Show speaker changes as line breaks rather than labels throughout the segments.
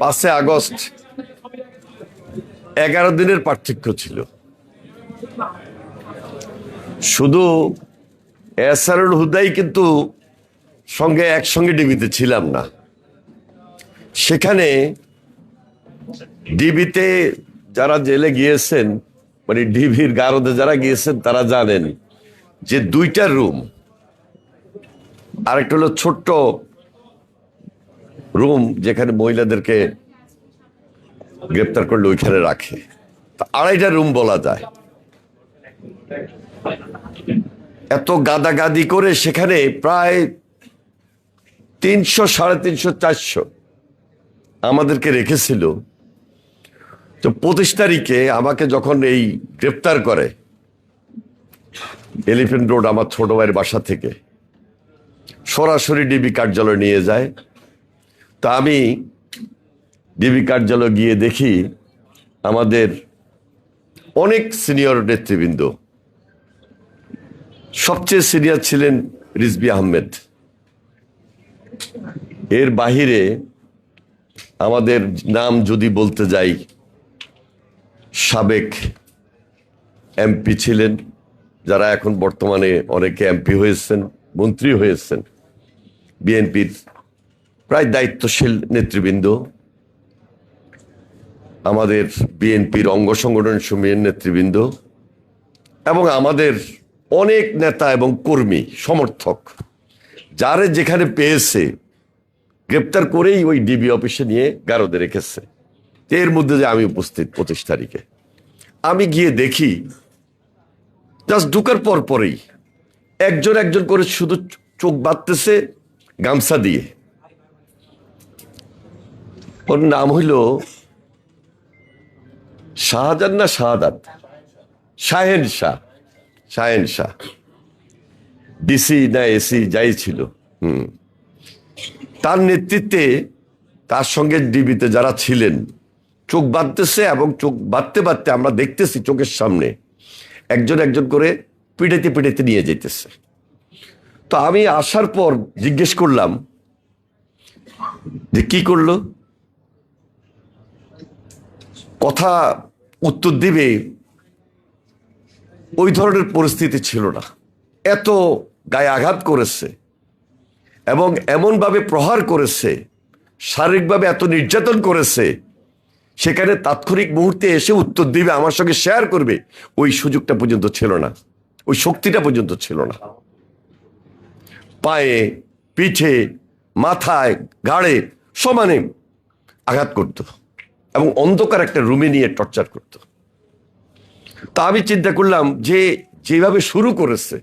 5 August 11 দিনের পার্থক্য ছিল। শুধু এসারুল হুদাই কিন্তু একসঙ্গে ডিবিতে ছিলাম না। সেখানে ডিবিতে যারা জেলে গিয়েছেন, মানে ডিবির গারদে যারা গিয়েছেন তারা জানেন যে 2টা রুম, আরেকটা হলো ছোট্ট রুম যেখানে মহিলাদেরকে গ্রেপ্তার করলে ওইখানে রাখে, 2.5টা রুম বলা যায়। এত গাদাগাদি করে সেখানে প্রায় 300, 350, 400 আমাদেরকে রেখেছিল। তো 25 তারিখে আমাকে যখন এই গ্রেপ্তার করে এলিফ্যান্ট রোড আমার ছোট ভাইয়ের বাসা থেকে সরাসরি ডিবি কার্যালয়ে নিয়ে যায়। তা আমি ডিবি কার্যালয়ে গিয়ে দেখি আমাদের অনেক সিনিয়র নেতৃবৃন্দ, সবচেয়ে সিনিয়র ছিলেন রিজভী আহমেদ। এর বাহিরে আমাদের নাম যদি বলতে যাই, সাবেক এমপি ছিলেন, যারা এখন বর্তমানে অনেকে এমপি হয়েছেন, মন্ত্রী হয়েছেন, বিএনপির প্রায় দায়িত্বশীল নেতৃবৃন্দ, আমাদের বিএনপির অঙ্গ সংগঠন সমূহের নেতৃবৃন্দ এবং আমাদের অনেক নেতা এবং কর্মী সমর্থক, যারা যেখানে পেয়েছে গ্রেপ্তার করেই ওই ডিবি অফিসে নিয়ে গারদে রেখেছে। এর মধ্যে যে আমি উপস্থিত 25 তারিখে, আমি গিয়ে দেখি জাস্ট ঢুকার পরেই একজন একজন করে শুধু চোখ বাঁধতেছে গামছা দিয়ে। ওর নাম হইল শাহজাহান না শাহাদাত, শাহেন শাহ, ডিসি না এসি যাই ছিল। তার নেতৃত্বে তার সঙ্গে ডিবিতে যারা ছিলেন চোখ বাঁধতেছে, এবং চোখ বাঁধতে বাঁধতে আমরা দেখতেছি চোখের সামনে একজন একজন করে পিটাইতে নিয়ে যেতেছে। তো আমি আসার পর জিজ্ঞেস করলাম যে কি করলো, কথা উত্তর দিবে ওই ধরনের পরিস্থিতি ছিল না। এত গায়ে আঘাত করেছে এবং এমনভাবে প্রহার করেছে, শারীরিকভাবে এত নির্যাতন করেছে, সেখানে তাৎক্ষণিক মুহূর্তে এসে উত্তর দিবে, আমার সঙ্গে শেয়ার করবে, ওই সুযোগটা পর্যন্ত ছিল না, ওই শক্তিটা পর্যন্ত ছিল না। পায়ে, পিঠে, মাথায়, ঘাড়ে সমানে আঘাত করত এবং অন্ধকার একটা রুমে নিয়ে টর্চার করত। তা আমি চিন্তা করলাম যে যেভাবে শুরু করেছে,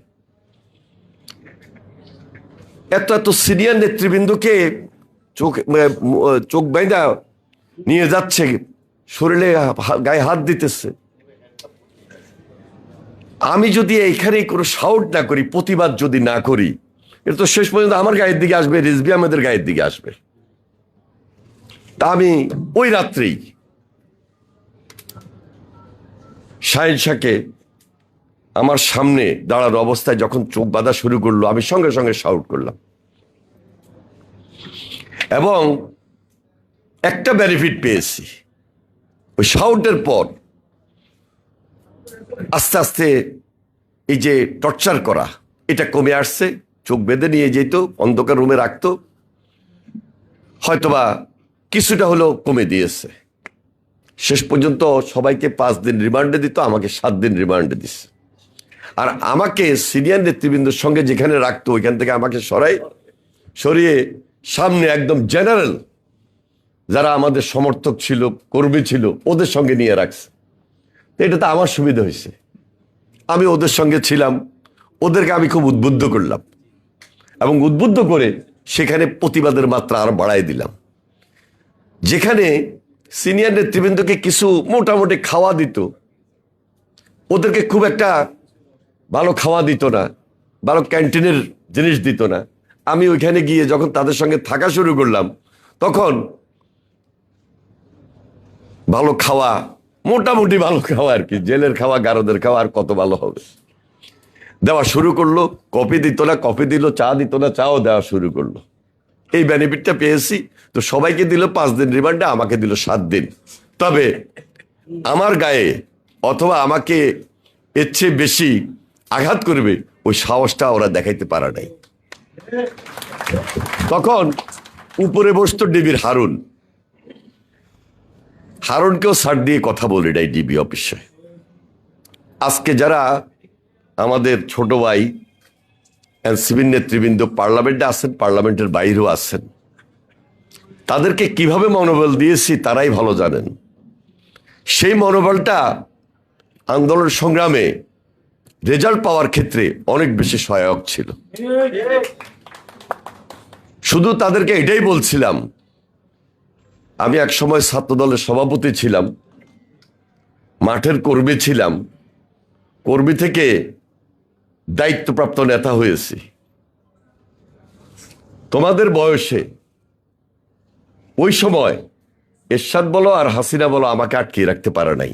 এত সিনিয়র নেতৃবৃন্দকে চোখ বাইন্দা নিয়ে যাচ্ছে, শরীরে গায়ে হাত দিতেছে। আমি যদি এইখানে কোনো শাউট না করি, প্রতিবাদ যদি না করি, এটা তো শেষ পর্যন্ত আমার গায়ের দিকে আসবে, রিজভী আহমেদের গায়ের দিকে আসবে। তা আমি ওই রাত্রেই শাহিন শাহকে আমার সামনে দাঁড়ানো অবস্থায় যখন চোখ বাঁধা শুরু করলো, আমি সঙ্গে সঙ্গে শাউট করলাম এবং একটা বেনিফিট পেয়েছি। ওই শাউটের পর আস্তে আস্তে এই যে টর্চার করা, এটা কমে আসছে। চোখ বেঁধে নিয়ে যেত, অন্ধকার রুমে রাখতো, হয়তোবা কিছুটা হলেও কমে দিয়েছে। শেষ পর্যন্ত সবাইকে 5 দিন রিমান্ডে দিত, আমাকে 7 দিন রিমান্ডে দিচ্ছে। আর আমাকে সিনিয়র নেতৃবৃন্দের সঙ্গে যেখানে রাখতো, ওইখান থেকে আমাকে সরিয়ে সামনে একদম জেনারেল যারা আমাদের সমর্থক ছিল, কর্মী ছিল, ওদের সঙ্গে নিয়ে রাখছে। এটা তো আমার সুবিধা হয়েছে, আমি ওদের সঙ্গে ছিলাম, ওদেরকে আমি খুব উদ্বুদ্ধ করলাম এবং উদ্বুদ্ধ করে সেখানে প্রতিবাদের মাত্রা আরো বাড়াই দিলাম। যেখানে সিনিয়র নেতৃবৃন্দকে কিছু মোটামুটি খাওয়া দিত, ওদেরকে খুব একটা ভালো খাওয়া দিত না, ভালো ক্যান্টিনের জিনিস দিত না। আমি ওইখানে গিয়ে যখন তাদের সঙ্গে থাকা শুরু করলাম, তখন ভালো খাওয়া, মোটামুটি ভালো খাওয়া আর কি, জেলের খাওয়া, গারদের খাওয়া আর কত ভালো হবে, দেওয়া শুরু করলো। কফি দিত না, কফি দিল, চা দিত না, চাও দেওয়া শুরু করলো। এই বেনিফিটটা পেয়েছি। তো সবাইকে দিল 5 দিন রিমান্ডে, আমাকে দিল 7 দিন। তবে আমার গায়ে অথবা আমাকে এর চেয়ে বেশি আঘাত করবে ওই সাহসটা ওরা দেখাইতে পারে নাই। তখন উপরে বসতো ডিবির হারুনকেও ছাড় দিয়ে কথা বলি নাই ডিবি অফিসে। আজকে যারা আমাদের ছোট ভাই এনসিপির নেতৃবৃন্দ পার্লামেন্টে আছেন, পার্লামেন্টের বাইরেও আছেন, তাদেরকে কিভাবে মনোবল দিয়েছি তারাই ভালো জানেন। সেই মনোবলটা আন্দোলন সংগ্রামে রেজাল্ট পাওয়ার ক্ষেত্রে অনেক বেশি সহায়ক ছিল। শুধু তাদেরকে এটাই বলছিলাম, আমি এক সময় ছাত্র দলের সভাপতি ছিলাম, মাঠের কর্মী ছিলাম, কর্মী থেকে দায়িত্বপ্রাপ্ত নেতা হয়েছি। তোমাদের বয়সে ওই সময় এরশাদ বলো আর হাসিনা বলো আমাকে আটকিয়ে রাখতে পারে নাই।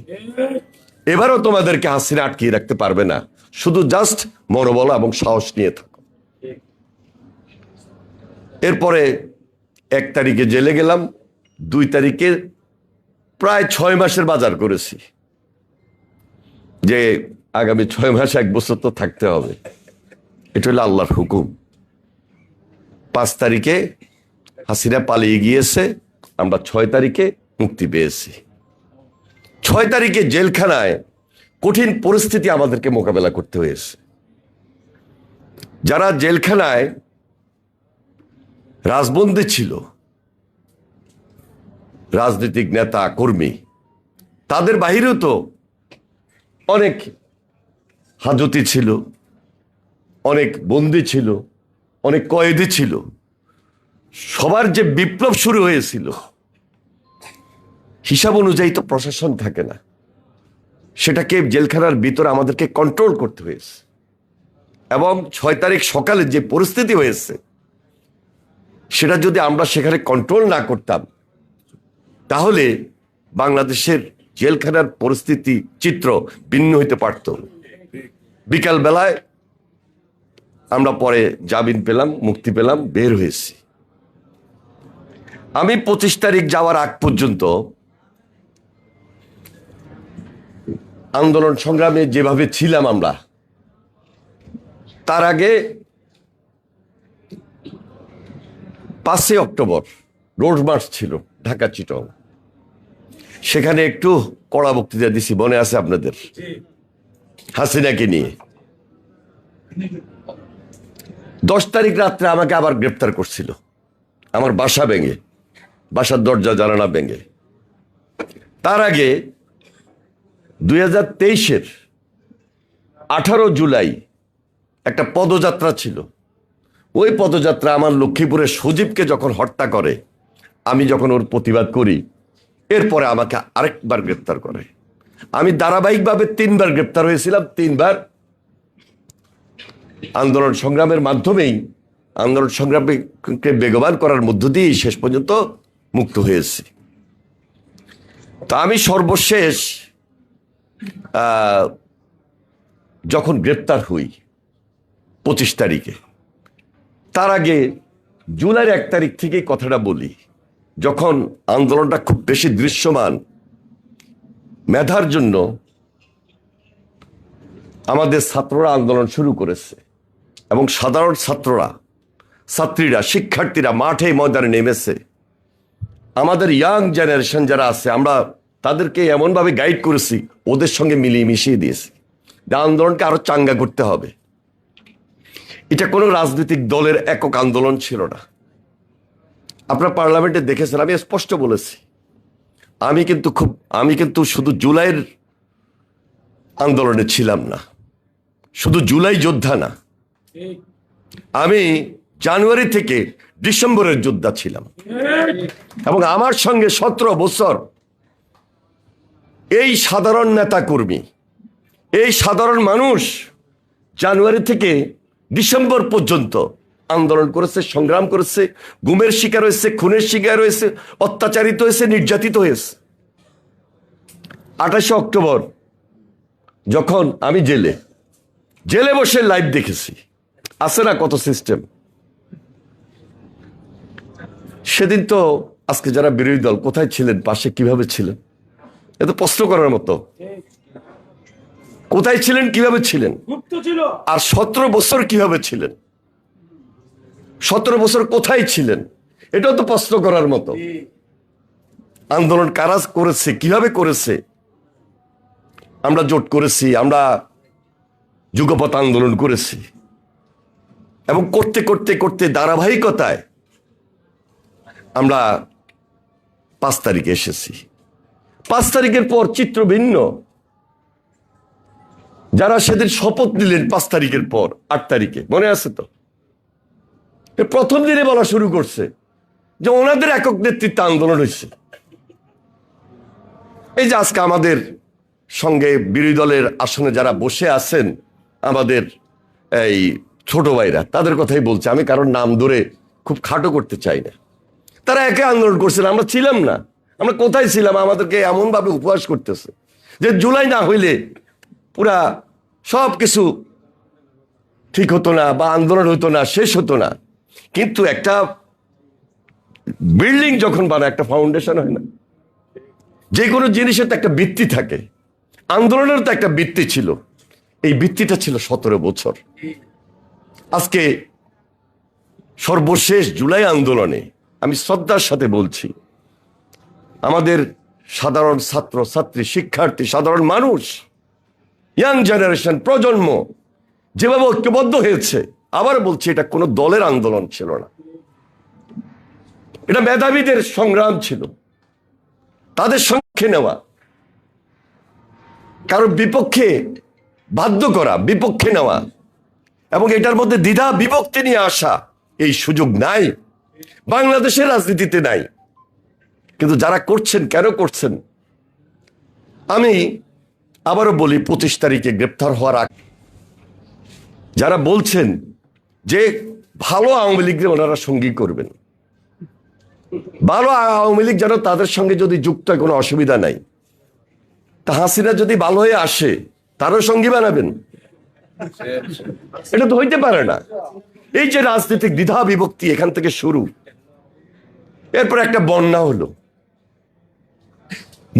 এবারও তোমাদেরকে হাসিনা আটকিয়ে রাখতে পারবে না, শুধু জাস্ট মনোবল এবং সাহস নিয়ে থাকো। এরপরে 1 তারিখে জেলে গেলাম, 2 তারিখে প্রায় 6 মাসের বাজার করেছি, যে আগামী 6 মাস 1 বছর তো থাকতে হবে, এটা হলো আল্লাহর হুকুম। 5 তারিখে হাসিনা পালিয়ে গিয়েছে, আমরা 6 তারিখে মুক্তি পেয়েছি। 6 তারিখে জেলখানায় কঠিন পরিস্থিতি আমাদেরকে মোকাবেলা করতে হয়েছে। যারা জেলখানায় রাজবন্দী ছিল, রাজনৈতিক নেতা কর্মী, তাদের বাহিরেও তো অনেক হাজতি ছিল, অনেক বন্দী ছিল, অনেক কয়েদি ছিল। সবার যে বিপ্লব শুরু হয়েছিল, হিসাব অনুযায়ী তো প্রশাসন থাকে না, সেটাকে জেলখানার ভিতরে আমাদেরকে কন্ট্রোল করতে হয়েছে। এবং 6 তারিখ সকালে যে পরিস্থিতি হয়েছে, সেটা যদি আমরা সেখানে কন্ট্রোল না করতাম, তাহলে বাংলাদেশের জেলখানার পরিস্থিতি চিত্র ভিন্ন হইতে পারত। বিকাল বেলায় আমরা পরে জামিন পেলাম, মুক্তি পেলাম, বের হয়েছি। আমি 25 তারিখ যাওয়ার আগ পর্যন্ত আন্দোলন সংগ্রামে যেভাবে ছিলাম আমরা, তার আগে 5 অক্টোবর রোড মার্চ ছিল ঢাকা চিটং, সেখানে একটু কড়া বক্তৃতা দিছি, মনে আছে আপনাদের, হাসিনাকে নিয়ে। 10 তারিখ রাত্রে আমাকে আবার গ্রেপ্তার করছিল, আমার বাসা ভেঙে, বাসার দরজা জানালা ভেঙে। তার আগে 2023-এর 18 জুলাই একটা পদযাত্রা ছিল। ওই পদযাত্রা আমার লক্ষ্মীপুরের সজীবকে যখন হত্যা করে, আমি যখন ওর প্রতিবাদ করি, এরপরে আমাকে আরেকবার গ্রেপ্তার করে। আমি ধারাবাহিকভাবে 3 বার গ্রেপ্তার হয়েছিলাম। 3 বার আন্দোলন সংগ্রামের মাধ্যমেই, আন্দোলন সংগ্রামকে বেগবান করার মধ্য দিয়েই শেষ পর্যন্ত মুক্ত হয়েছি। তা আমি সর্বশেষ যখন গ্রেপ্তার হই 25 তারিখে, তার আগে জুলাইয়ের 1 তারিখ থেকেই কথাটা বলি, যখন আন্দোলনটা খুব বেশি দৃশ্যমান, মেধার জন্য আমাদের ছাত্ররা আন্দোলন শুরু করেছে এবং সাধারণ ছাত্রীরা, শিক্ষার্থীরা মাঠে ময়দানে নেমেছে। আমাদের ইয়াং জেনারেশন যারা আছে, আমরা তাদেরকে এমনভাবে গাইড করেছি, ওদের সঙ্গে মিলিয়ে মিশিয়ে দিয়েছি যে আন্দোলনকে আরো চাঙ্গা করতে হবে। এটা কোনো রাজনৈতিক দলের একক আন্দোলন ছিল না। আপনারা পার্লামেন্টে দেখেছেন, আমি স্পষ্ট বলেছি, আমি কিন্তু শুধু জুলাইয়ের আন্দোলনে ছিলাম না, শুধু জুলাই যোদ্ধা না, আমি জানুয়ারি থেকে ডিসেম্বরের যোদ্ধা ছিলাম। এবং আমার সঙ্গে 17 বছর এই সাধারণ নেতা কর্মী, এই সাধারণ মানুষ জানুয়ারি থেকে ডিসেম্বর পর্যন্ত আন্দোলন করেছে, সংগ্রাম করেছে, গুমের শিকার হয়েছে, খুনের শিকার হয়েছে, অত্যাচারিত হয়েছে, নির্যাতিত হয়েছে। 28 অক্টোবর যখন আমি জেলে বসে লাইভ দেখেছি, আছে না কত সিস্টেম, সেদিন তো আজকে যারা বিরোধী দল কোথায় ছিলেন, পাশে কিভাবে ছিলেন, এত প্রশ্ন করার মতো। কোথায় ছিলেন, কিভাবে ছিলেন, আর 17 বছর কিভাবে ছিলেন, 17 বছর কোথায় ছিলেন, এটাও তো প্রশ্ন করার মতো। আন্দোলন কারা করেছে, কিভাবে করেছে? আমরা জোট করেছি, আমরা যুগপৎ আন্দোলন করেছি, এবং করতে করতে করতে ধারাবাহিকতায় আমরা 5 তারিখে এসেছি। 5 তারিখের পর চিত্র ভিন্ন। যারা সেদিন শপথ নিলেন 5 তারিখের পর 8 তারিখে, মনে আছে তো, প্রথম দিনে বলা শুরু করছে যে ওনাদের একক নেতৃত্বে আন্দোলন হয়েছে। এই যে আজকে আমাদের সঙ্গে বিরোধী দলের আসনে যারা বসে আছেন, আমাদের এই ছোট ভাইরা, তাদের কথাই বলছে, আমি কারোর নাম ধরে খুব খাটো করতে চাই না। তারা একে আন্দোলন করছিল, আমরা ছিলাম না। আমরা কোথায় ছিলাম? আমাদেরকে এমন ভাবে উপহাস করতেছে যে জুলাই না হইলে পুরা সব কিছু ঠিক হতো না, বা আন্দোলন হতো না, শেষ হতো না। কিন্তু একটা বিল্ডিং যখন বানায়, একটা ফাউন্ডেশন হয় না? যে কোনো জিনিসের তো একটা ভিত্তি থাকে। আন্দোলনের তো একটা ভিত্তি ছিল, এই ভিত্তিটা ছিল 17 বছর। আজকে সর্বশেষ জুলাই আন্দোলনে আমি শ্রদ্ধার সাথে বলছি, আমাদের সাধারণ ছাত্র ছাত্রী, শিক্ষার্থী, সাধারণ মানুষ, ইয়াং জেনারেশন, প্রজন্ম যেভাবে ঐক্যবদ্ধ হয়েছে, আবার বলছি, এটা কোনো দলের আন্দোলন ছিল না, এটা মেধাবীদের সংগ্রাম ছিল। তাদের সঙ্গে নেওয়া, কারোর বিপক্ষে বাধ্য করা, বিপক্ষে নেওয়া, এবং এটার মধ্যে দ্বিধা বিভক্তি নিয়ে আসা, এই সুযোগ নাই, বাংলাদেশের রাজনীতিতে নাই। কিন্তু যারা করছেন, কেন করছেন? আমি আবারও বলি, 25 তারিখে গ্রেপ্তার হওয়ার আগে যারা বলছেন যে ভালো আওয়ামী লীগের ওনারা সঙ্গী করবেন, ভালো আওয়ামী লীগ যেন তাদের সঙ্গে যদি যুক্ত হয়, কোনো অসুবিধা নাই, তা হাসিনা যদি ভালো হয়ে আসে, তারও সঙ্গী বানাবেন? এটা তো হইতে পারে না। এই যে রাজনৈতিক দ্বিধা বিভক্তি, এখান থেকে শুরু। এরপর একটা বন্যা হলো,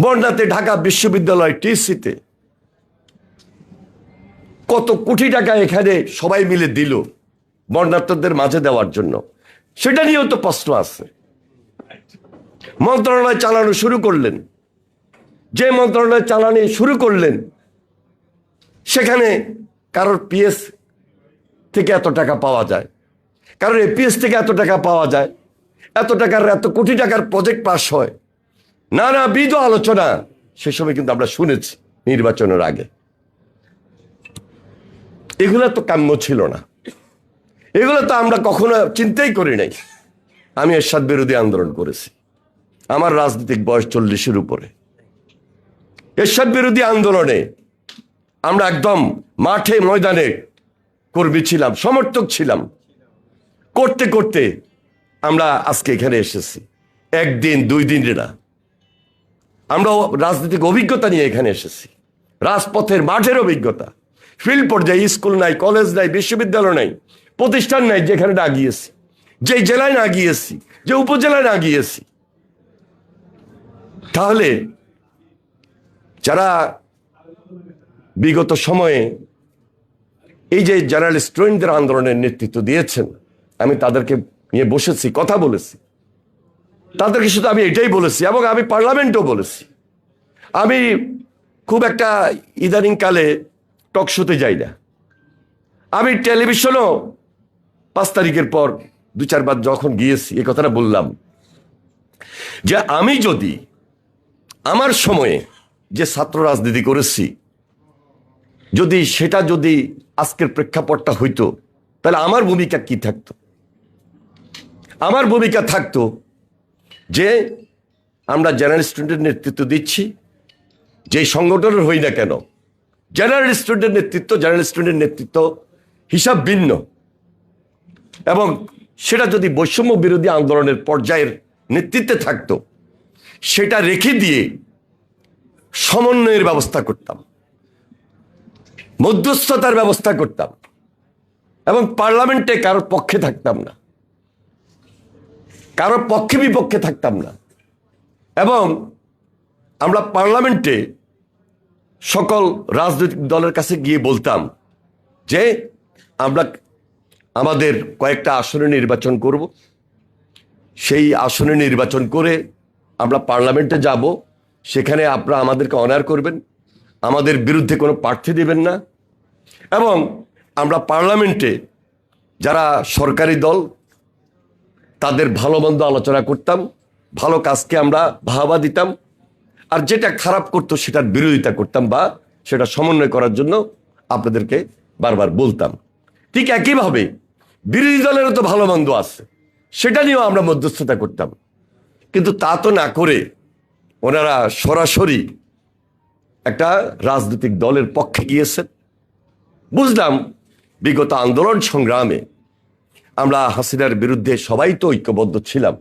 বন্যাতে ঢাকা বিশ্ববিদ্যালয় টিসিতে কত কোটি টাকা এখানে সবাই মিলে দিল বন্যার্থদের মাঝে দেওয়ার জন্য, সেটা নিয়েও তো প্রশ্ন আছে। মন্ত্রণালয় চালানো শুরু করলেন, যে মন্ত্রণালয় চালানো শুরু করলেন, সেখানে কারোর পিএস থেকে এত টাকা পাওয়া যায়, কারোর এপিএস থেকে এত টাকা পাওয়া যায়, এত টাকার, এত কোটি টাকার প্রজেক্ট পাস হয়, নানাবিধ আলোচনা সে সময় কিন্তু আমরা শুনেছি নির্বাচনের আগে। এগুলো তো কাম্য ছিল না, এগুলো তো আমরা কখনো চিন্তাই করি নাই। আমি এরশাদ বিরোধী আন্দোলন করেছি, আমার রাজনৈতিক বয়স 40-এর উপরে। এরশাদ বিরোধী আন্দোলনে আমরা একদম মাঠে ময়দানে কর্মী ছিলাম, সমর্থক ছিলাম। করতে করতে আমরা আজকে এখানে এসেছি। একদিন 2 দিন না, আমরা রাজনৈতিক অভিজ্ঞতা নিয়ে এখানে এসেছি, রাজপথের মাঠের অভিজ্ঞতা। ফিল্ড পর্যায়ে স্কুল নাই, কলেজ নাই, বিশ্ববিদ্যালয় নাই, প্রতিষ্ঠান নাই যেখানে না গিয়েছি, যে জেলায় না গিয়েছি, যে উপজেলায় না গিয়েছি। তাহলে যারা বিগত সময়ে এই যে জেনারেল স্টুডেন্টদের আন্দোলনের নেতৃত্ব দিয়েছেন, আমি তাদেরকে নিয়ে বসেছি, কথা বলেছি, তাদেরকে শুধু আমি এটাই বলেছি, এবং আমি পার্লামেন্টেও বলেছি। আমি খুব একটা ইদানিং কালে টক শোতে যাই না, আমি টেলিভিশনও 5 তারিখের পর 2-4 বার যখন গিয়েছি, এই কথাটা বললাম যে আমি যদি আমার সময়ে যে ছাত্র রাজনীতি করেছি, যদি সেটা যদি আজকের প্রেক্ষাপটটা হইতো, তাহলে আমার ভূমিকা কি থাকতো? আমার ভূমিকা থাকতো যে আমরা জেনারেল স্টুডেন্টের নেতৃত্ব দিচ্ছি, যে সংগঠনের হই না কেন, জেনারেল স্টুডেন্টের নেতৃত্ব, জেনারেল স্টুডেন্টের নেতৃত্ব হিসাব ভিন্ন, এবং সেটা যদি বৈষম্য বিরোধী আন্দোলনের পর্যায়ের নেতৃত্বে থাকতো, সেটা রেখে দিয়ে সমন্বয়ের ব্যবস্থা করতাম, মধ্যস্থতার ব্যবস্থা করতাম, এবং পার্লামেন্টে কারোর পক্ষে থাকতাম না। কারো পক্ষে বিপক্ষে থাকতাম না। এবং আমরা পার্লামেন্টে সকল রাজনৈতিক দলের কাছে গিয়ে বলতাম যে আমরা আমাদের কয়েকটা আসনে নির্বাচন করব, সেই আসনে নির্বাচন করে আমরা পার্লামেন্টে যাব, সেখানে আপনারা আমাদেরকে অনার করবেন, আমাদের বিরুদ্ধে কোনো প্রার্থী দেবেন না। এবং আমরা পার্লামেন্টে যারা সরকারি দল তাদের ভালো মন্দ আলোচনা করতাম, ভালো কাজকে আমরা বাহবা দিতাম, আর যেটা খারাপ করতো সেটার বিরোধিতা করতাম বা সেটা সমন্বয় করার জন্য আপনাদেরকে বারবার বলতাম। ঠিক একইভাবে বিরোধী দলেরও তো ভালো মন্দ আছে, সেটা নিয়েও আমরা মধ্যস্থতা করতাম। কিন্তু তা তো না করে ওনারা সরাসরি একটা রাজনৈতিক দলের পক্ষে গিয়েছেন। বুঝলাম বিগত আন্দোলন সংগ্রামে আমরা হাসিনার বিরুদ্ধে সবাই তো ঐক্যবদ্ধ ছিলাম,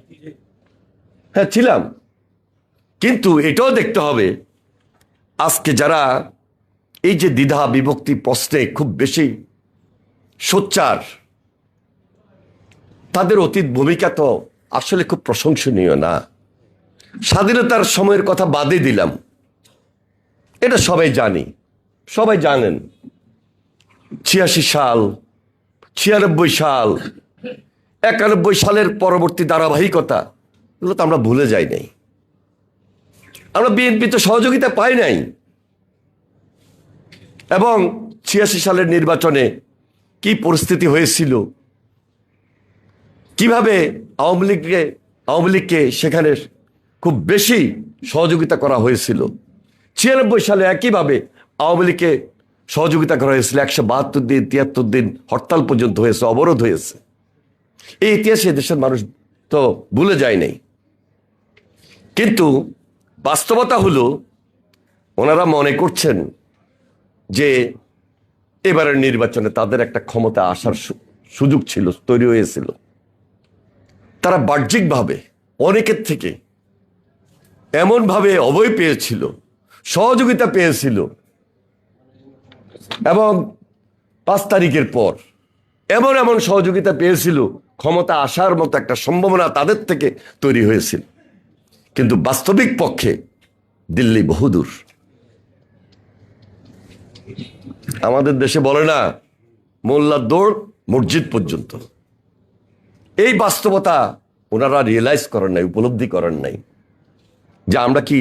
হ্যাঁ ছিলাম, কিন্তু এটাও দেখতে হবে আজকে যারা এই যে দ্বিধা বিভক্তি প্রশ্নে খুব বেশি সোচ্চার, তাদের অতীত ভূমিকা তো আসলে খুব প্রশংসনীয় না। স্বাধীনতার সময়ের কথা বাদে দিলাম, এটা সবাই জানি, সবাই জানেন ৮৬ সাল, ৯৬ সাল, ৯১ সালের পরবর্তী ধারাবাহিকতা, এগুলো তো আমরা ভুলে যাই নাই। আমরা বিএনপি তো সহযোগিতা পাই নাই। এবং ৮৬ সালের নির্বাচনে কি পরিস্থিতি হয়েছিল, কিভাবে আওয়ামী লীগকে সেখানে খুব বেশি সহযোগিতা করা হয়েছিল। ৯৬ সালে একইভাবে আওয়ামী লীগকে সহযোগিতা করা হয়েছিল, ১৭২ দিন ৭৩ দিন হরতাল পর্যন্ত হয়েছে, অবরোধ হয়েছে। এই ইতিহাসে দেশের মানুষ তো ভুলে যায় নাই। কিন্তু বাস্তবতা হলো ওনারা মনে করছেন যে এবারের নির্বাচনে তাদের একটা ক্ষমতা আসার সুযোগ ছিল, তৈরি হয়েছিল। তারা বাহ্যিকভাবে অনেকের থেকে এমনভাবে অভয় পেয়েছিল, সহযোগিতা পেয়েছিল, এবং ৫ তারিখের পর এমন এমন সহযোগিতা পেয়েছিল, ক্ষমতা আসার মতো একটা সম্ভাবনা তাদের থেকে তৈরি হয়েছিল। কিন্তু বাস্তবিক পক্ষে দিল্লি বহুদূর। আমাদের দেশে বলে না, মোল্লার দৌড় মসজিদ পর্যন্ত। এই বাস্তবতা ওনারা রিয়েলাইজ করেন নাই, উপলব্ধি করেন নাই যে আমরা কি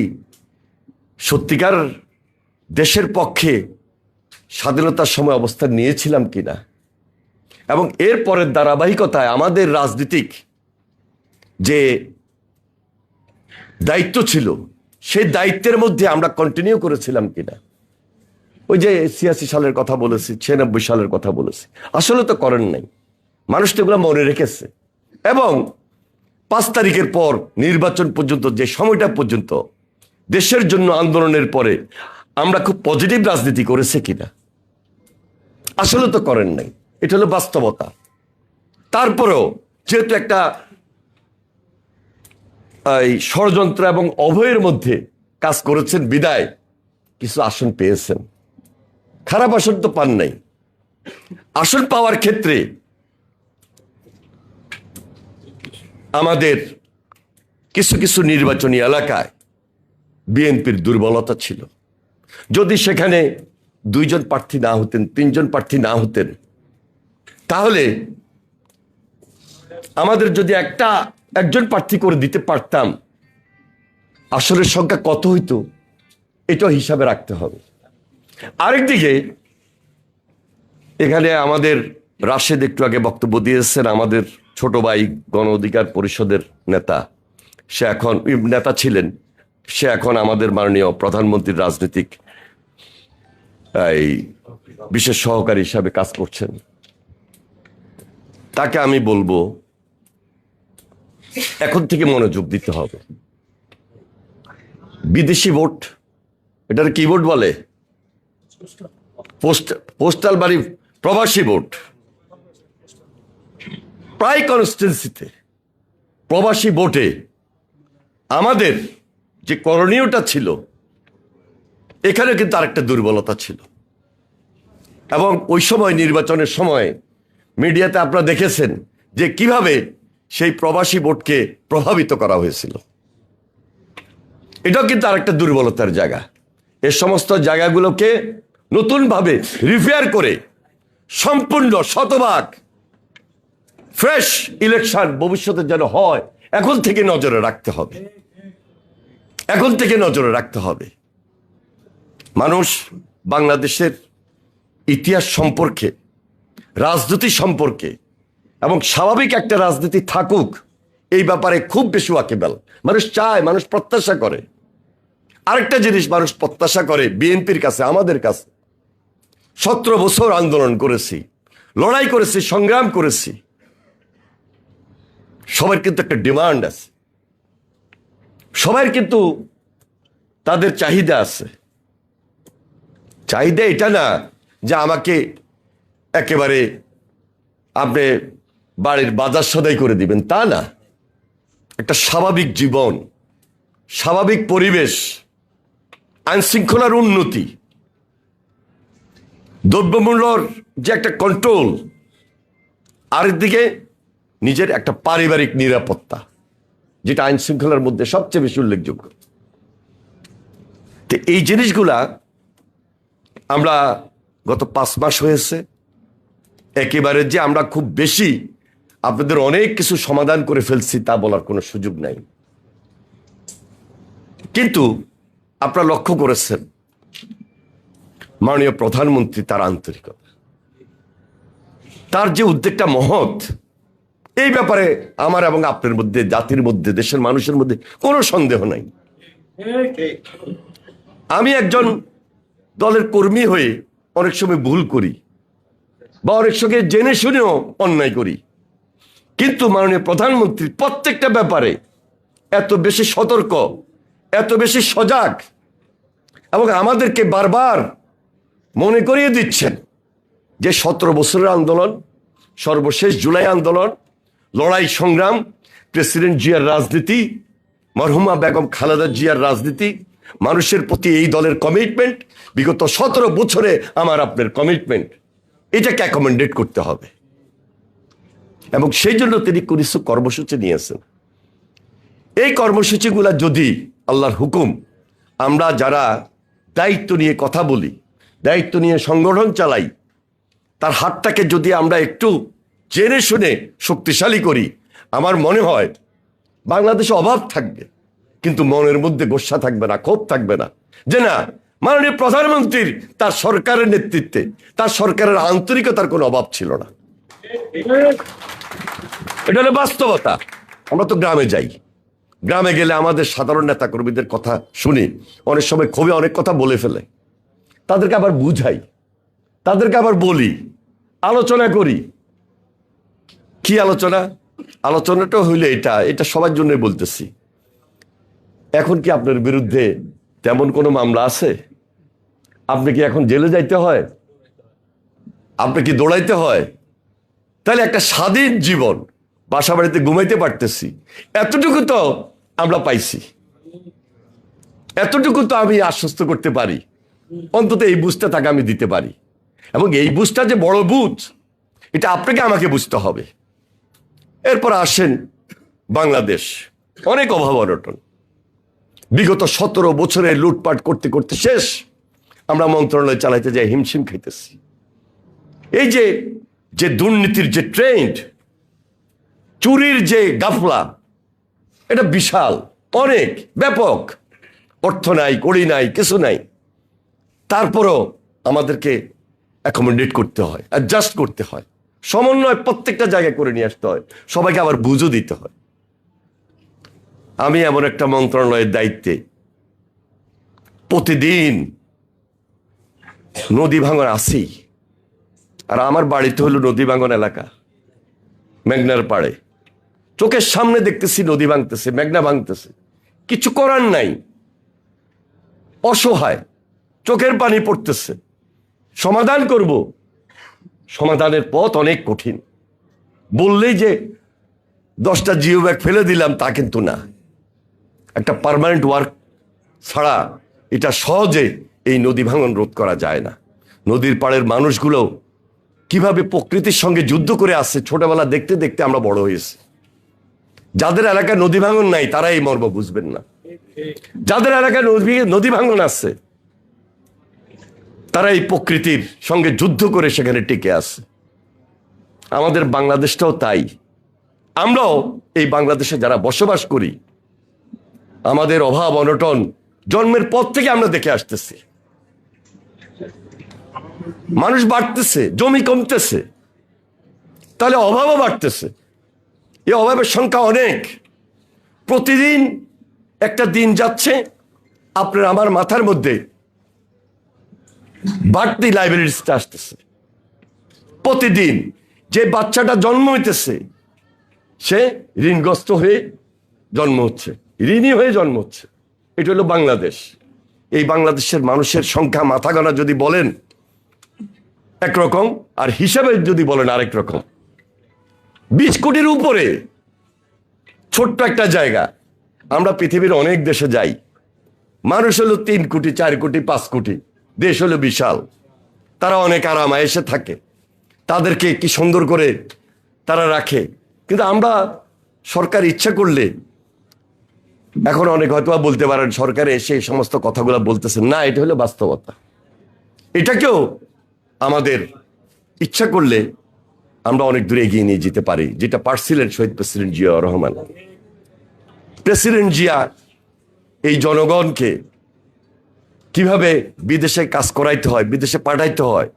সত্যিকার দেশের পক্ষে স্বাধীনতার সময় অবস্থান নিয়েছিলাম কিনা। এবং এর পরের ধারাবাহিকতায় আমাদের রাজনীতিক যে দায়িত্ব ছিল, সেই দায়িত্বের মধ্যে আমরা কন্টিনিউ করেছিলাম কিনা। ওই যে ৮৬ সালের কথা বলেছি, ৯৬ সালের কথা বলেছি, আসলে তো করেন নাই। মানুষ তো এগুলো মনে রেখেছে। এবং ৫ তারিখের পর নির্বাচন পর্যন্ত যে সময়টা পর্যন্ত দেশের জন্য আন্দোলনের পরে আমরা খুব পজিটিভ রাজনীতি করেছে কিনা, আসলে তো করেন নাই। এটা হলো বাস্তবতা। তারপরেও যেহেতু একটা এই ষড়যন্ত্র এবং অভয়ের মধ্যে কাজ করেছেন বিদায় কিছু আসন পেয়েছেন। খারাপ আসন তো পান নাই। আসন পাওয়ার ক্ষেত্রে আমাদের কিছু কিছু নির্বাচনী এলাকায় বিএনপির দুর্বলতা ছিল। যদি সেখানে ২ জন প্রার্থী না হতেন, ৩ জন প্রার্থী না হতেন, তাহলে আমাদের যদি একজন প্রার্থী করে দিতে পারতাম, আসনের সংখ্যা কত হইতো এটাও হিসাবে রাখতে হবে। আরেকদিকে এখানে আমাদের রাশেদ একটু আগে বক্তব্য দিয়েছেন, আমাদের ছোট ভাই গণ অধিকার পরিষদের নেতা, সে এখন নেতা ছিলেন, সে এখন আমাদের মাননীয় প্রধানমন্ত্রীর রাজনৈতিক এই বিশেষ সহকারী হিসাবে কাজ করছেন। তাকে আমি বলবো এখন থেকে মনোযোগ দিতে হবে। বিদেশি ভোট, এটার কি ভোট বলে, পোস্টাল বাড়ি প্রবাসী ভোট, প্রায় কনস্টিটুয়েন্সিতে প্রবাসী ভোটে আমাদের যে করণীয়টা ছিল, এখানে কিন্তু আরেকটা দুর্বলতা ছিল। এবং ওই সময় নির্বাচনের সময় মিডিয়াতে আপনারা দেখেছেন যে কিভাবে সেই প্রবাসী ভোটকে প্রভাবিত করা হয়েছিল। এটাও কিন্তু আরেকটা দুর্বলতার জায়গা। এ সমস্ত জায়গাগুলোকে নতুনভাবে রিপেয়ার করে সম্পূর্ণ শতভাগ ফ্রেশ ইলেকশন ভবিষ্যতে যেন হয়, এখন থেকে নজরে রাখতে হবে। এখন থেকে নজরে রাখতে হবে। মানুষ বাংলাদেশের ইতিহাস সম্পর্কে, রাজনীতি সম্পর্কে এবং স্বাভাবিক একটা রাজনীতি থাকুক, এই ব্যাপারে খুব বেশি ওয়াকিবহাল। মানুষ চায়, মানুষ প্রত্যাশা করে। আরেকটা জিনিস মানুষ প্রত্যাশা করে বিএনপির কাছে, আমাদের কাছে। 17 বছর আন্দোলন করেছি, লড়াই করেছি, সংগ্রাম করেছি। সবার কিন্তু একটা ডিমান্ড আছে, সবার কিন্তু তাদের চাহিদা আছে। চাহিদা এটা না যে আমাকে একেবারে আপনি বাড়ির বাজার সদাই করে দিবেন, তা না। একটা স্বাভাবিক জীবন, স্বাভাবিক পরিবেশ, আইন শৃঙ্খলার উন্নতি, দ্রব্যমূল্যর যে একটা কন্ট্রোল, আরেকদিকে নিজের একটা পারিবারিক নিরাপত্তা, যেটা আইন শৃঙ্খলার মধ্যে সবচেয়ে বেশি উল্লেখযোগ্য। তো এই জিনিসগুলা আমরা গত 5 মাস হয়েছে একেবারে যে আমরা খুব বেশি আপনাদের অনেক কিছু সমাধান করে ফেলছি তা বলার কোনো সুযোগ নাই। কিন্তু আপনারা লক্ষ্য করেছেন মাননীয় প্রধানমন্ত্রী তার আন্তরিকতা, তার যে উদ্যোগটা মহৎ, এই ব্যাপারে আমার এবং আপনার মধ্যে, জাতির মধ্যে, দেশের মানুষের মধ্যে কোনো সন্দেহ নাই। আমি একজন দলের কর্মী হয়ে অনেক সময় ভুল করি বা অনেক সময় জেনে শুনেও অন্যায় করি, কিন্তু মাননীয় প্রধানমন্ত্রী প্রত্যেকটা ব্যাপারে এত বেশি সতর্ক, এত বেশি সজাগ এবং আমাদেরকে বারবার মনে করিয়ে দিচ্ছেন যে 17 বছরের আন্দোলন, সর্বশেষ জুলাই আন্দোলন, লড়াই সংগ্রাম, প্রেসিডেন্ট জিয়ার রাজনীতি, মরহুমা বেগম খালেদা জিয়ার রাজনীতি, মানুষের প্রতি এই দলের কমিটমেন্ট, বিগত 17 বছরে আমার আপনার কমিটমেন্ট, এটাকে অ্যাকোমোডেট করতে হবে। এবং সেই জন্য তিনি কিছু কর্মসূচি নিয়েছেন। এই কর্মসূচিগুলা যদি আল্লাহর হুকুম আমরা যারা দায়িত্ব নিয়ে কথা বলি, দায়িত্ব নিয়ে সংগঠন চালাই, তার হাতটাকে যদি আমরা একটু জেনে শুনে শক্তিশালী করি, আমার মনে হয় বাংলাদেশে অভাব থাকবে, কিন্তু মনের মধ্যে গোসা থাকবে না, ক্ষোভ থাকবে না, যে না, মাননীয় প্রধানমন্ত্রীর তার সরকারের নেতৃত্বে, তার সরকারের আন্তরিকতার কোনো অভাব ছিল না। এটা হলো বাস্তবতা। আমরা তো গ্রামে যাই, গ্রামে গেলে আমাদের সাধারণ নেতা কর্মীদের কথা শুনি, অনেক সময় ক্ষোভে অনেক কথা বলে ফেলে, তাদেরকে আবার বুঝাই, তাদেরকে আবার বলি, আলোচনা করি। কি আলোচনা? আলোচনাটা হইলে এটা সবার জন্য বলতেছি। এখন কি আপনার বিরুদ্ধে তেমন কোনো মামলা আছে? আপনি কি এখন জেলে যাইতে হয়? আপনি কি দৌড়াইতে হয়? তাহলে একটা স্বাধীন জীবন, বাসা বাড়িতে ঘুমাইতে পারতেছি, এতটুকু তো আমরা পাইছি, এতটুকু তো আমি আশ্বস্ত করতে পারি, অন্তত এই বুঝটা তাকে আমি দিতে পারি। এবং এই বুঝটা যে বড় বুঝ, এটা আপনাকে আমাকে বুঝতে হবে। এরপর আসেন বাংলাদেশ, অনেক অভাব অনটন, বিগত 17 বছরে লুটপাট করতে করতে শেষ। আমরা মন্ত্রণালয় চালাইতে যাই হিমশিম খাইতেছি। এই যে দুর্নীতির যে ট্রেন্ড, চুরির যে গাফলা, এটা বিশাল, অনেক ব্যাপক। অর্থ নাই, কড়ি নাই, কিছু নাই, তারপরও আমাদেরকে অ্যাকোমোডেট করতে হয়, অ্যাডজাস্ট করতে হয়, সমন্বয় প্রত্যেকটা জায়গায় করে নিয়ে আসতে হয়, সবাইকে আবার বুঝও দিতে হয়। আমি এমন একটা মন্ত্রণালয়ের দায়িত্বে, প্রতিদিন নদী ভাঙন আসি, আর আমার বাড়িতে হলো নদী ভাঙন এলাকা, মেঘনার পাড়ে। চোখের সামনে দেখতেছি নদী ভাঙতেছে, মেঘনা ভাঙতেছে, কিছু করার নাই, অসহায়, চোখের পানি পড়তেছে। সমাধান করব, সমাধানের পথ অনেক কঠিন। বললেই যে 10টা জিও ব্যাগ ফেলে দিলাম তা কিন্তু না। একটা পার্মানেন্ট ওয়ার্ক ছাড়া এটা সহজে এই নদী ভাঙন রোধ করা যায় না। নদীর পাড়ের মানুষগুলো কিভাবে প্রকৃতির সঙ্গে যুদ্ধ করে আসছে, ছোটবেলা দেখতে দেখতে আমরা বড় হয়েছি। যাদের এলাকায় নদী ভাঙন নাই তারা এই মর্ম বুঝবেন না। যাদের এলাকায় নদী ভাঙন আছে তারা এই প্রকৃতির সঙ্গে যুদ্ধ করে সেখানে টিকে আছে। আমাদের বাংলাদেশটাও তাই। আমরাও এই বাংলাদেশে যারা বসবাস করি, আমাদের অভাব অনটন জন্মের পর থেকে আমরা দেখে আসতেছি। মানুষ বাড়তেছে, জমি কমতেছে, তাহলে অভাবও বাড়তেছে। এই অভাবের সংখ্যা অনেক। প্রতিদিন একটা দিন যাচ্ছে, আপনার আমার মাথার মধ্যে বাড়তি লাইব্রেরিটা আসতেছে। প্রতিদিন যে বাচ্চাটা জন্ম হইতেছে সে ঋণগ্রস্ত হয়ে জন্ম হচ্ছে, ঋণী হয়ে জন্ম হচ্ছে। এটা হলো বাংলাদেশ। এই বাংলাদেশের মানুষের সংখ্যা মাথা গোনা যদি বলেন একরকম, আর হিসাবে যদি বলেন আরেক রকম। 20 কোটির উপরে ছোট্ট একটা জায়গা। আমরা পৃথিবীর অনেক দেশে যাই, মানুষ হলো 3 কোটি 4 কোটি 5 কোটি, দেশ হলো বিশাল। তারা অনেক আরামে এসে থাকে, তাদেরকে কি সুন্দর করে তারা রাখে। কিন্তু আমরা সরকার ইচ্ছা করলে, এখন অনেক হয়তো বলতে পারেন সরকারে এসে এই সমস্ত কথাগুলো বলতেছেন না, এটা হলো বাস্তবতা। এটাকেও আমাদের ইচ্ছা করলে আমরা অনেক দূরে এগিয়ে নিয়ে যেতে পারি, যেটা পারছিলেন শহীদ প্রেসিডেন্ট জিয়াউর রহমান। প্রেসিডেন্ট জিয়া এই জনগণকে কিভাবে বিদেশে কাজ করাইতে হয়, বিদেশে পাঠাইতে হয়,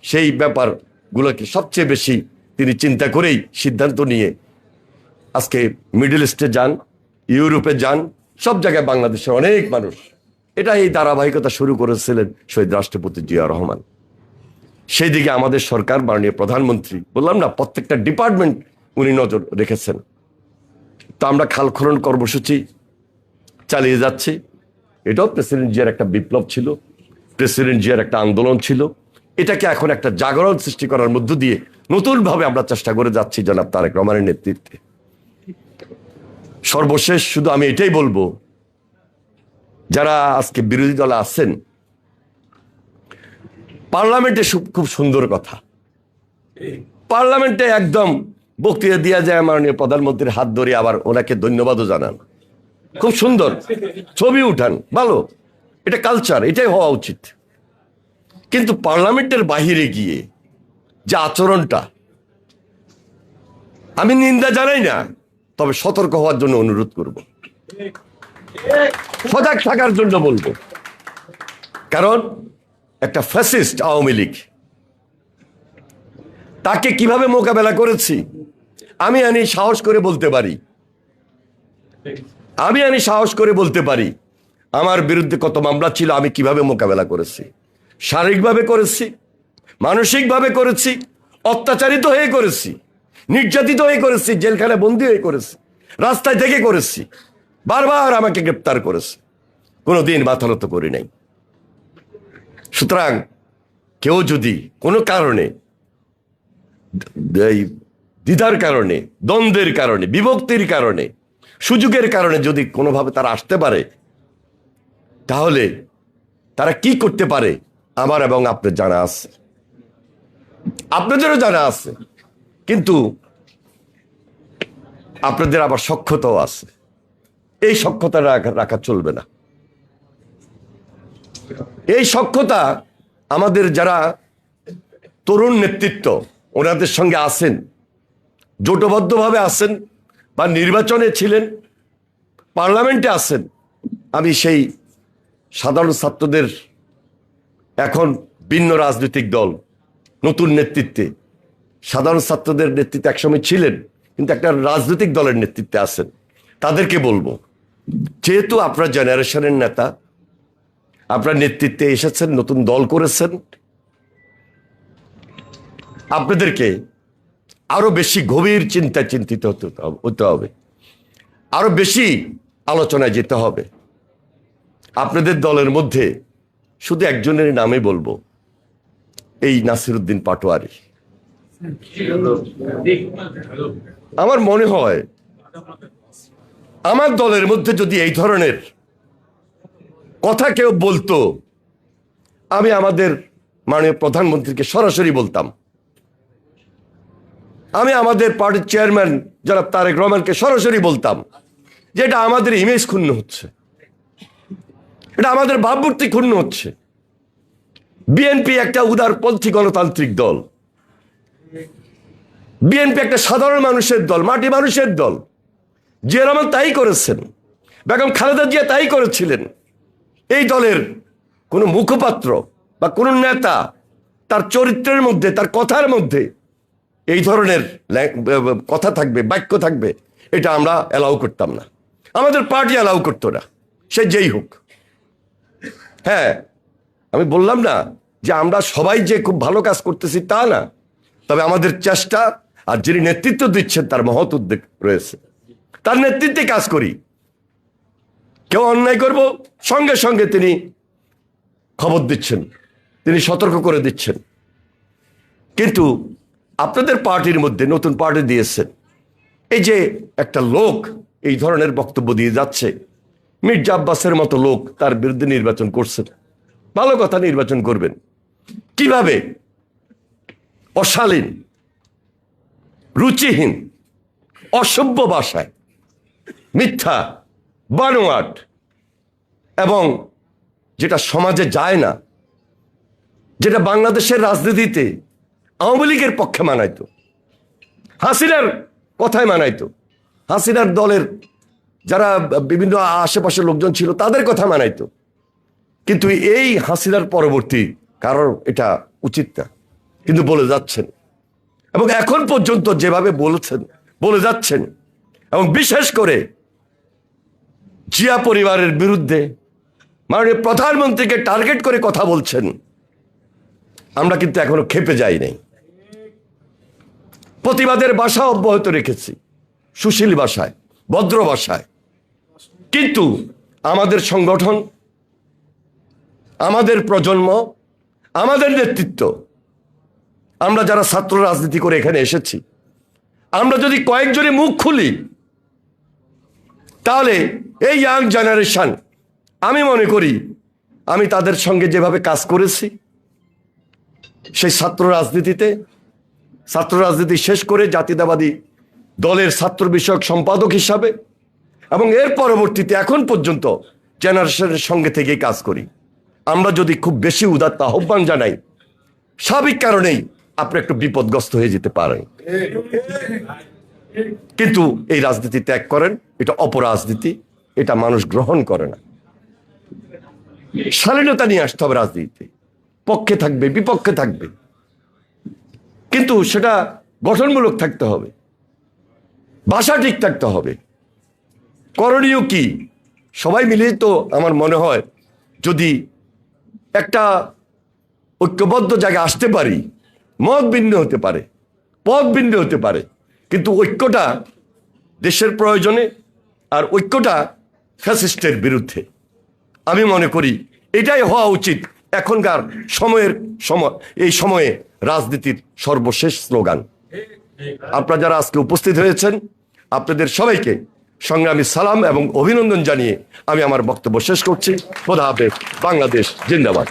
সেই ব্যাপারগুলোকে সবচেয়ে বেশি তিনি চিন্তা করেই সিদ্ধান্ত নিয়ে আজকে মিডল ইস্টে যান, ইউরোপে যান, সব জায়গায় বাংলাদেশের অনেক মানুষ। এটা এই ধারাবাহিকতা শুরু করেছিলেন শহীদ রাষ্ট্রপতি জিয়াউর রহমান। সেই দিকে আমাদের সরকার, মাননীয় প্রধানমন্ত্রী, বললাম না, প্রত্যেকটা ডিপার্টমেন্ট উনি নজর রেখেছেন। তো আমরা খাল খনন কর্মসূচি চালিয়ে যাচ্ছি। এটাও প্রেসিডেন্ট জিয়ার একটা বিপ্লব ছিল, প্রেসিডেন্ট জিয়ার একটা আন্দোলন ছিল। এটাকে এখন একটা জাগরণ সৃষ্টি করার মধ্য দিয়ে নতুনভাবে আমরা চেষ্টা করে যাচ্ছি জনাব তারেক রহমানের নেতৃত্বে। সর্বশেষ শুধু আমি এটাই বলবো, যারা আজকে বিরোধী দলে আছেন, পার্লামেন্টে খুব সুন্দর কথা, পার্লামেন্টে একদম বক্তৃতা দেওয়া যায়, মাননীয় প্রধানমন্ত্রীর হাত ধরে আবার ওনাকে ধন্যবাদও জানান, খুব সুন্দর ছবি উঠান, ভালো, এটা কালচার, এটাই হওয়া উচিত। কিন্তু পার্লামেন্টের বাহিরে গিয়ে যে আচরণটা, আমি নিন্দা জানাই না, তবে সতর্ক হওয়ার জন্য অনুরোধ করব, সজাগ থাকার জন্য বলবো। কারণ একটা ফ্যাসিস্ট আওয়ামী লীগ, তাকে কিভাবে মোকাবেলা করেছি আমি সাহস করে বলতে পারি। সাহস করে বলতে পারি আমার বিরুদ্ধে কত মামলা ছিল, আমি কিভাবে মোকাবেলা করেছি। শারীরিকভাবে করেছি, মানসিকভাবে করেছি, অত্যাচারিত হয়ে করেছি, নির্যাতিত হয়ে করেছি, জেলখানে বন্দী হয়ে করেছি, রাস্তায় থেকে করেছি, বারবার আমাকে গ্রেপ্তার করেছে, কোনোদিন মাথা নত করি নাই। সুতরাং কেউ যদি কোনো কারণে, দ্বিধার কারণে, দ্বন্দ্বের কারণে, বিভক্তির কারণে, সুযোগের কারণে যদি কোনোভাবে তারা আসতে পারে, তাহলে তারা কি করতে পারে আমার এবং আপনার জানা আছে, আপনাদেরও জানা আছে। কিন্তু আপনাদের আবার সখ্যতাও আছে, এই সখ্যতা রাখা চলবে না। এই সখ্যতা আমাদের যারা তরুণ নেতৃত্ব, ওনাদের সঙ্গে আছেন, জোটবদ্ধভাবে আছেন, বা নির্বাচনে ছিলেন, পার্লামেন্টে আছেন। আমি সেই সাধারণ ছাত্রদের, এখন ভিন্ন রাজনৈতিক দল, নতুন নেতৃত্বে, সাধারণ ছাত্রদের নেতৃত্বে একসময় ছিলেন, কিন্তু একটা রাজনৈতিক দলের নেতৃত্বে আছেন, তাদেরকে বলবো, যেহেতু আপনার জেনারেশনের নেতা, আপনার নেতৃত্বে এসেছেন, নতুন দল করেছেন, আপনাদেরকে আরো বেশি গভীর চিন্তিত হতে হবে, আরো বেশি আলোচনায় যেতে হবে। আপনাদের দলের মধ্যে শুধু একজনের নামে বলবো, এই নাসিরউদ্দিন পাটোয়ারি। আমার মনে হয় আমার দলের মধ্যে যদি এই ধরনের কথা কেউ বলতো, আমি আমাদের মাননীয় প্রধানমন্ত্রীকে সরাসরি বলতাম আমি আমাদের পার্টির চেয়ারম্যান জনাব তারেক রহমানকে সরাসরি বলতাম যে এটা আমাদের ইমেজ ক্ষুণ্ণ হচ্ছে, এটা আমাদের ভাবমূর্তি ক্ষুণ্ণ হচ্ছে। বিএনপি একটা উদারপন্থী গণতান্ত্রিক দল, বিএনপি একটা সাধারণ মানুষের দল, মাটি মানুষের দল। জিয়া রহমান তাই করেছেন, বেগম খালেদা জিয়া তাই করেছিলেন। এই দলের কোনো মুখপাত্র বা কোনো নেতা তার চরিত্রের মধ্যে, তার কথার মধ্যে এই ধরনের কথা থাকবে, বাক্য থাকবে, এটা আমরা অ্যালাউ করতাম না, আমাদের পার্টি অ্যালাউ করতো না, সে যেই হোক। হ্যাঁ, আমি বললাম না যে আমরা সবাই যে খুব ভালো কাজ করতেছি তা না, তবে আমাদের চেষ্টা আর যিনি নেতৃত্ব দিচ্ছেন তার মহৎ উদ্যোগ রয়েছে, তার নেতৃত্বে কাজ করি। কেউ অন্যায় করব সঙ্গে সঙ্গে তিনি খবর দিচ্ছেন, তিনি সতর্ক করে দিচ্ছেন। কিন্তু আপনাদের পার্টির মধ্যে নতুন পার্টি দিয়েছেন, এই যে একটা লোক এই ধরনের বক্তব্য দিয়ে যাচ্ছে, মির্জা আব্বাসের মতো লোক তার বিরুদ্ধে নির্বাচন করছেন, ভালো কথা, নির্বাচন করবেন। কিভাবে অশালীন, রুচিহীন, অসভ্য ভাষায়, মিথ্যা, বানোয়াট এবং যেটা সমাজে যায় না, যেটা বাংলাদেশের রাজনীতিতে আওয়ামী লীগের পক্ষে মানাইতো, হাসিনার কথায় মানাইতো, হাসিনার দলের যারা বিভিন্ন আশেপাশের লোকজন ছিল তাদের কথা মানাইতো। কিন্তু এই হাসিনার পরবর্তী কারণ এটা উচিত না, কিন্তু বলে যাচ্ছেন, এবং এখন পর্যন্ত যেভাবে বলে যাচ্ছেন, এবং বিশেষ করে জিয়া পরিবারের বিরুদ্ধে মাননীয় প্রধানমন্ত্রীকে টার্গেট করে কথা বলছেন, আমরা কিন্তু এখনো ক্ষেপে যাই নাই। প্রতিবাদের ভাষা অব্যাহত রেখেছি, সুশীল ভাষায়, ভদ্র ভাষায়। কিন্তু আমাদের সংগঠন, আমাদের প্রজন্ম, আমাদের নেতৃত্ব, আমরা যারা ছাত্র রাজনীতি করে এখানে এসেছি, আমরা যদি কয়েকজনই মুখ খুলি, তাহলে এই ইয়াং জেনারেশন, আমি মনে করি আমি তাদের সঙ্গে যেভাবে কাজ করেছি সেই ছাত্র রাজনীতি শেষ করে জাতীয়তাবাদী দলের ছাত্র বিষয়ক সম্পাদক হিসাবে, এবং এর পরবর্তীতে এখন পর্যন্ত জেনারেশনের সঙ্গে থেকে কাজ করি। আমরা যদি খুব বেশি উদাত্ত আহ্বান জানাই, স্বাভাবিক কারণেই আপনি একটু বিপদগ্রস্ত হয়ে যেতে পারেন। কিন্তু এই রাজনীতি ত্যাগ করেন, এটা অপরাজনীতি, এটা মানুষ গ্রহণ করে না। শালীনতা নিয়ে আসতে হবে রাজনীতিতে, পক্ষে থাকবে, বিপক্ষে থাকবে, কিন্তু সেটা গঠনমূলক থাকতে হবে, ভাষা ঠিক থাকতে হবে। করণীয় কি? সবাই মিলে তো আমার মনে হয় যদি একটা ঐক্যবদ্ধ জায়গায় আসতে পারি, মত ভিন্ন হতে পারে, পথ ভিন্ন হতে পারে, কিন্তু ঐক্যটা দেশের প্রয়োজনে, আর ঐক্যটা ফ্যাসিস্টের বিরুদ্ধে। আমি মনে করি এটাই হওয়া উচিত এখনকার এই সময়ে রাজনীতির সর্বশেষ স্লোগান। আপনারা যারা আজকে উপস্থিত হয়েছেন, আপনাদের সবাইকে সংগ্রামী সালাম এবং অভিনন্দন জানিয়ে আমি আমার বক্তব্য শেষ করছি। খোদা হাফেজ। বাংলাদেশ জিন্দাবাদ।